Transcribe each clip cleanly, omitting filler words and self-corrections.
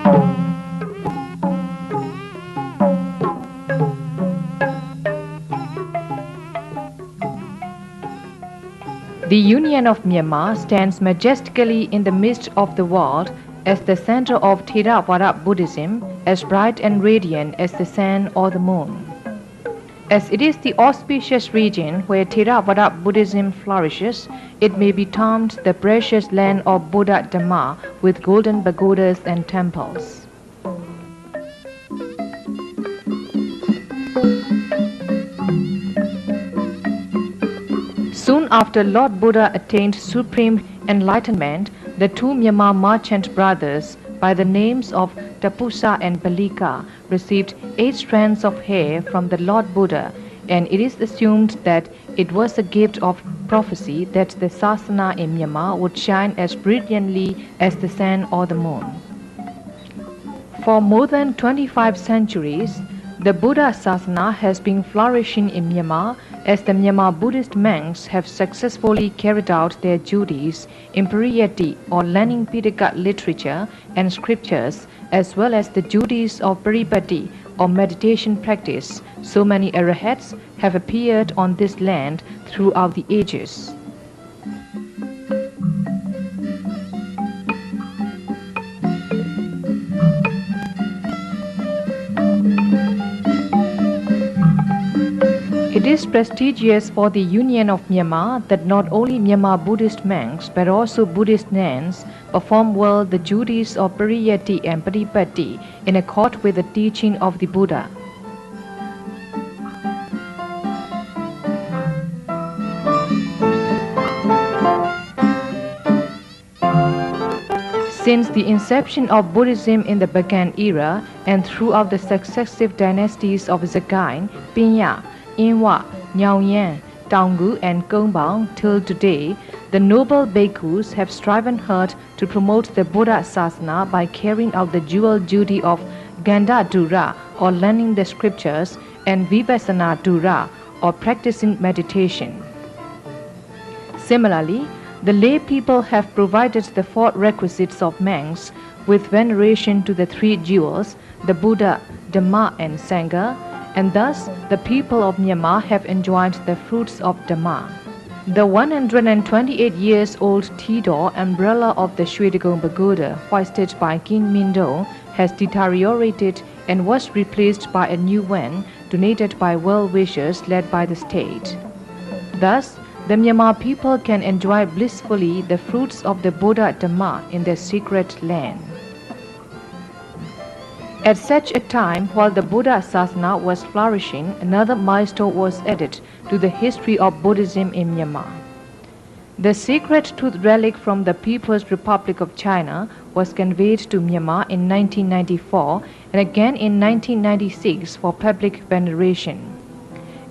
The Union of Myanmar stands majestically in the midst of the world as the center of Theravada Buddhism, as bright and radiant as the sun or the moon. As it is the auspicious region where Theravada Buddhism flourishes, it may be termed the precious land of Buddha Dhamma with golden pagodas and temples. Soon after Lord Buddha attained supreme enlightenment, the two Myanmar merchant brothers, by the names of Tapusa and Palika, received 8 strands of hair from the Lord Buddha, and it is assumed that it was a gift of prophecy that the sasana in Myanmar would shine as brilliantly as the sun or the moon. For more than 25 centuries, the Buddha Sasana has been flourishing in Myanmar as the Myanmar Buddhist monks have successfully carried out their duties in Pariyatti or learning Pitaka literature and scriptures, as well as the duties of Paripatti or meditation practice. So many arahats have appeared on this land throughout the ages. It is prestigious for the Union of Myanmar that not only Myanmar Buddhist monks but also Buddhist nuns perform well the duties of Pariyatti and Paripatti in accord with the teaching of the Buddha. Since the inception of Buddhism in the Bagan era and throughout the successive dynasties of Sagaing, Pinya, Inwa, Nyaoyan, Taungu and Kongbao till today, the noble bhikkhus have striven hard to promote the Buddha Sasana by carrying out the dual duty of Ganda Dura or learning the scriptures and Vipassana Dura or practicing meditation. Similarly, the lay people have provided the 4 requisites of monks with veneration to the 3 jewels, the Buddha, Dhamma and Sangha, and thus the people of Myanmar have enjoyed the fruits of Dhamma. The 128 years old T-door umbrella of the Shwetagong Pagoda, hoisted by King Mindo, has deteriorated and was replaced by a new one donated by well-wishers led by the state. Thus, the Myanmar people can enjoy blissfully the fruits of the Buddha Dhamma in their secret land. At such a time, while the Buddha Sasana was flourishing, another milestone was added to the history of Buddhism in Myanmar. The sacred tooth relic from the People's Republic of China was conveyed to Myanmar in 1994 and again in 1996 for public veneration.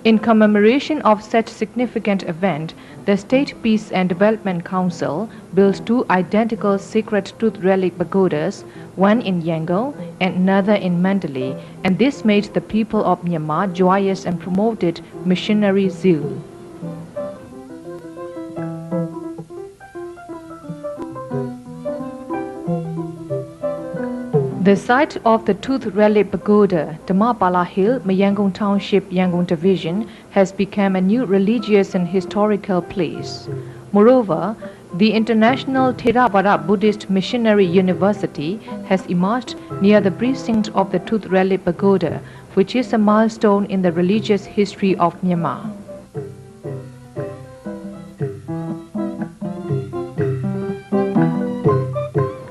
In commemoration of such significant event, the State Peace and Development Council built 2 identical sacred tooth relic pagodas, one in Yangon and another in Mandalay, and this made the people of Myanmar joyous and promoted missionary zeal. The site of the Tooth Relic Pagoda, Dhammapala Hill, Yangon Township, Yangon Division, has become a new religious and historical place. Moreover, the International Theravada Buddhist Missionary University has emerged near the precinct of the Tooth Relic Pagoda, which is a milestone in the religious history of Myanmar.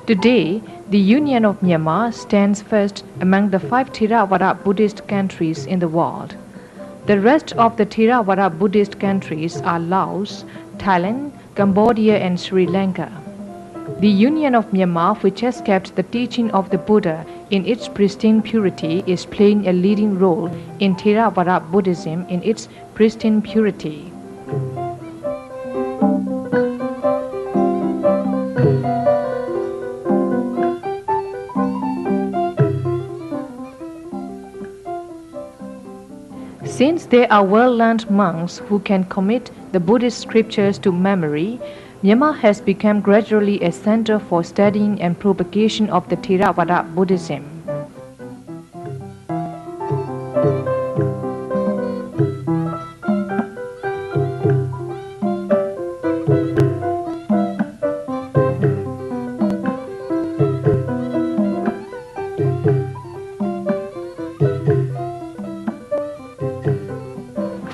Today, the Union of Myanmar stands first among the 5 Theravada Buddhist countries in the world. The rest of the Theravada Buddhist countries are Laos, Thailand, Cambodia and Sri Lanka. The Union of Myanmar, which has kept the teaching of the Buddha in its pristine purity, is playing a leading role in Theravada Buddhism in its pristine purity. Since there are well-learned monks who can commit the Buddhist scriptures to memory, Myanmar has become gradually a center for studying and propagation of the Theravada Buddhism.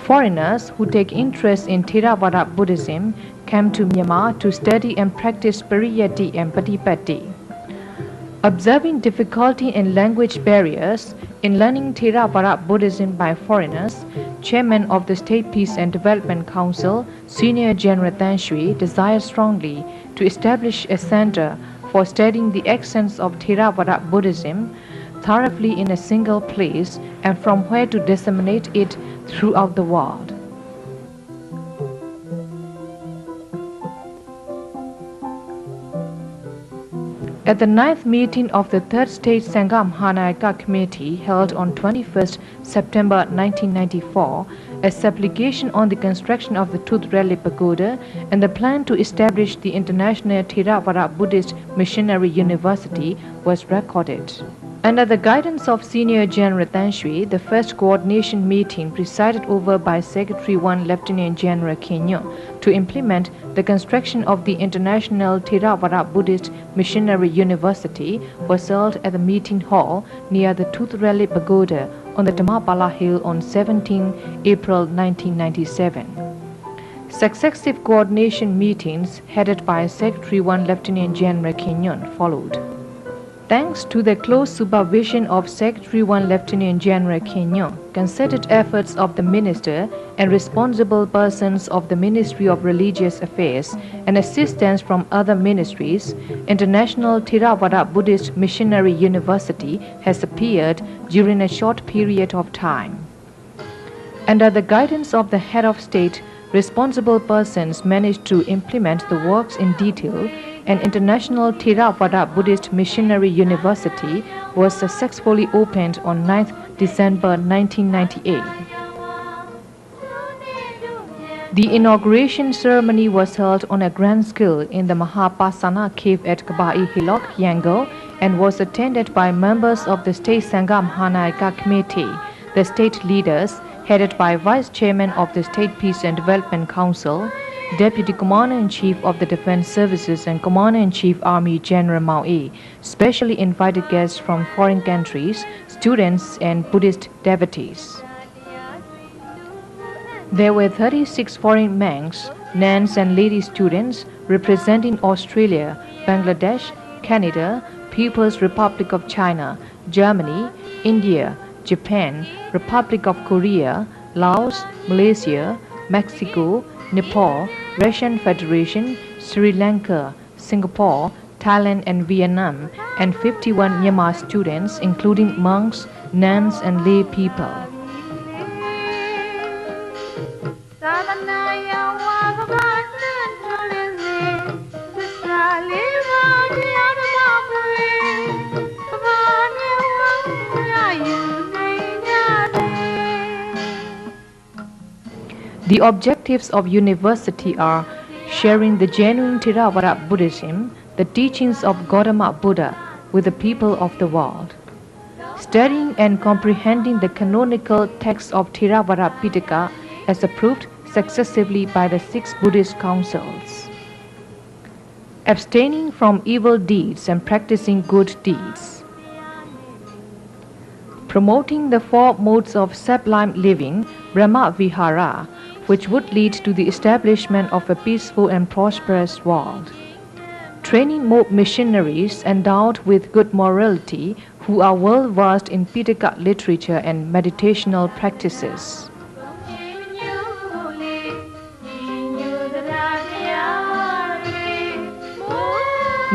Foreigners who take interest in Theravada Buddhism come to Myanmar to study and practice pariyatti and patipatti. Observing difficulty in language barriers in learning Theravada Buddhism by foreigners, Chairman of the State Peace and Development Council, Senior General Tan Shui, desires strongly to establish a center for studying the essence of Theravada Buddhism thoroughly in a single place and from where to disseminate it throughout the world. At the 9th meeting of the 3rd State Sangha Mahanayaka Committee held on 21st September 1994, a supplication on the construction of the Tooth Rally Pagoda and the plan to establish the International Theravada Buddhist Missionary University was recorded. Under the guidance of Senior General Tan Shui, the first coordination meeting presided over by Secretary 1 Lieutenant General Kenyo to implement the construction of the International Theravada Buddhist Missionary University was held at the meeting hall near the Tooth Rally Pagoda on the Dhammapala Hill on 17 April 1997. Successive coordination meetings headed by Secretary 1 Lieutenant General Kenyon followed. Thanks to the close supervision of Secretary 1 Lieutenant General Kenyon, concerted efforts of the Minister and responsible persons of the Ministry of Religious Affairs and assistance from other ministries, International Theravada Buddhist Missionary University has appeared during a short period of time. Under the guidance of the Head of State, responsible persons managed to implement the works in detail. An International Theravada Buddhist Missionary University was successfully opened on 9th December 1998. The inauguration ceremony was held on a grand scale in the Mahapasana cave at Kabai Hilok, Yangon, and was attended by members of the State Sangha Mahanayaka Committee, the state leaders, headed by Vice Chairman of the State Peace and Development Council, Deputy Commander-in-Chief of the Defense Services and Commander-in-Chief Army General Mao E, specially invited guests from foreign countries, students and Buddhist devotees. There were 36 foreign monks, nuns and lady students representing Australia, Bangladesh, Canada, People's Republic of China, Germany, India, Japan, Republic of Korea, Laos, Malaysia, Mexico, Nepal, Russian Federation, Sri Lanka, Singapore, Thailand and Vietnam, and 51 Myanmar students including monks, nuns and lay people. The objectives of university are sharing the genuine Theravada Buddhism, the teachings of Gautama Buddha with the people of the world. Studying and comprehending the canonical texts of Theravada Pitaka as approved successively by the 6 Buddhist councils. Abstaining from evil deeds and practicing good deeds. Promoting the 4 modes of sublime living, Brahma Vihara, which would lead to the establishment of a peaceful and prosperous world. Training more missionaries endowed with good morality who are well versed in Pitaka literature and meditational practices.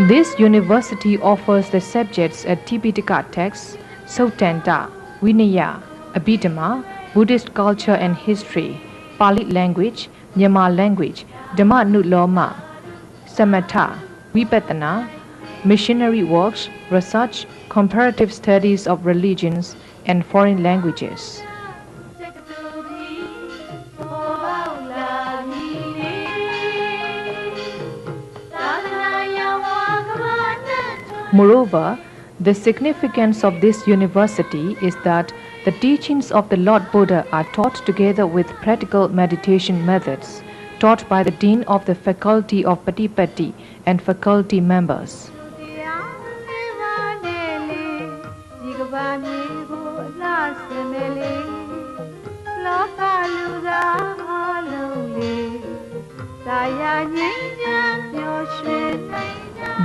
This university offers the subjects at Tipitaka texts, Sautanta, Vinaya, Abhidhamma, Buddhist culture and history, Pali language, Myanmar language, Dhamma Nuloma, Samatha, Vipassana, missionary works, research, comparative studies of religions and foreign languages. Moreover, the significance of this university is that the teachings of the Lord Buddha are taught together with practical meditation methods, taught by the Dean of the Faculty of Patipatti and faculty members.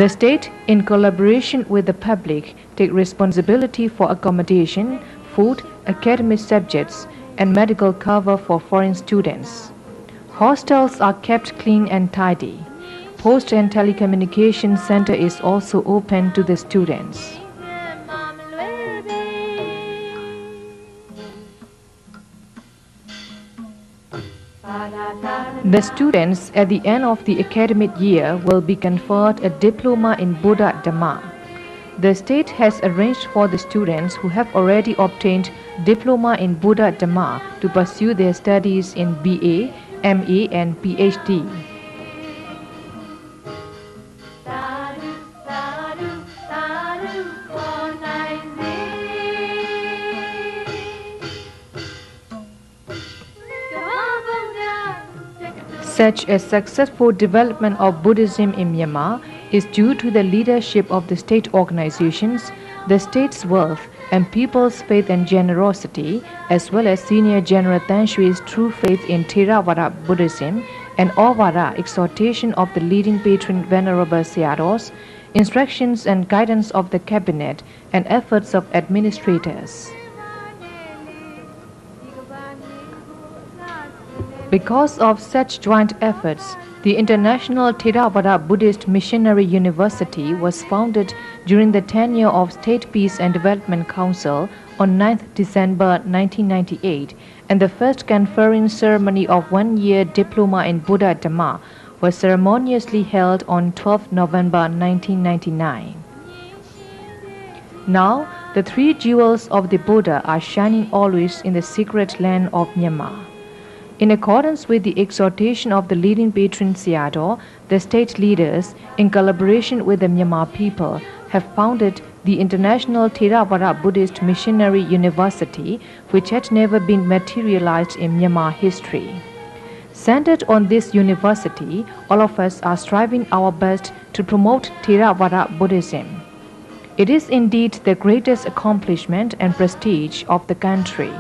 The state, in collaboration with the public, take responsibility for accommodation, food, academic subjects, and medical cover for foreign students. Hostels are kept clean and tidy. Post and telecommunication center is also open to the students. The students at the end of the academic year will be conferred a diploma in Buddha Dhamma. The state has arranged for the students who have already obtained diploma in Buddha Dhamma to pursue their studies in BA, MA and PhD. Such a successful development of Buddhism in Myanmar is due to the leadership of the state organizations, the state's wealth, and people's faith and generosity, as well as Senior General Than Shwe's true faith in Theravada Buddhism and All-Vada exhortation of the leading patron Venerable Sayadaws, instructions and guidance of the cabinet, and efforts of administrators. Because of such joint efforts, the International Theravada Buddhist Missionary University was founded during the tenure of State Peace and Development Council on 9th December 1998, and the first conferring ceremony of one-year diploma in Buddha Dhamma was ceremoniously held on 12th November 1999. Now, the three jewels of the Buddha are shining always in the secret land of Myanmar. In accordance with the exhortation of the leading patron Sayadaw, the state leaders, in collaboration with the Myanmar people, have founded the International Theravada Buddhist Missionary University, which had never been materialized in Myanmar history. Centered on this university, all of us are striving our best to promote Theravada Buddhism. It is indeed the greatest accomplishment and prestige of the country.